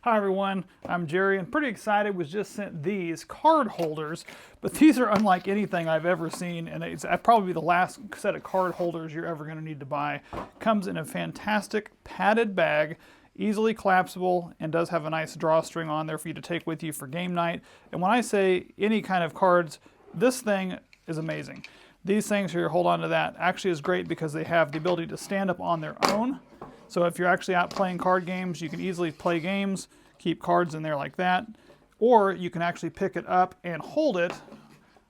Hi everyone, I'm Jerry and pretty excited. Was just sent these card holders, but these are unlike anything I've ever seen, and it's probably the last set of card holders you're ever going to need to buy. Comes in a fantastic padded bag, easily collapsible, and does have a nice drawstring on there for you to take with you for game night. And when I say any kind of cards, this thing is amazing. These things here, hold on to that, actually is great because they have the ability to stand up on their own. So if you're actually out playing card games, you can easily play games, keep cards in there like that. Or you can actually pick it up and hold it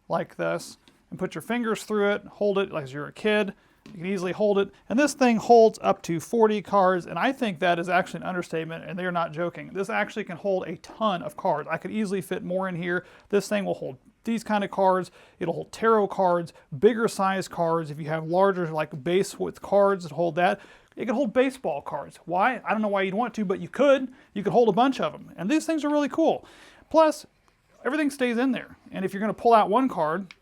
like this and put your fingers through it, hold it like you're a kid. You can easily hold it. And this thing holds up to 40 cards, and I think that is actually an understatement, and they're not joking. This actually can hold a ton of cards. I could easily fit more in here. This thing will hold these kind of cards. It'll hold tarot cards, bigger size cards. If you have larger like base width cards that hold that, it can hold baseball cards. Why? I don't know why you'd want to, but you could. You could hold a bunch of them. And these things are really cool. Plus, everything stays in there. And if you're going to pull out one card,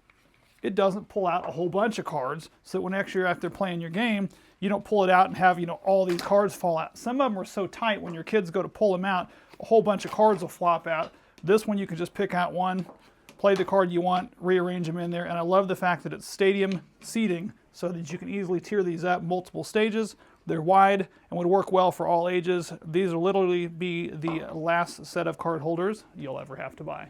it doesn't pull out a whole bunch of cards. So that when next year after playing your game, you don't pull it out and have, all these cards fall out. Some of them are so tight when your kids go to pull them out, a whole bunch of cards will flop out. This one you can just pick out one, play the card you want, rearrange them in there. And I love the fact that it's stadium seating so that you can easily tier these up multiple stages. They're wide and would work well for all ages. These will literally be the last set of card holders you'll ever have to buy.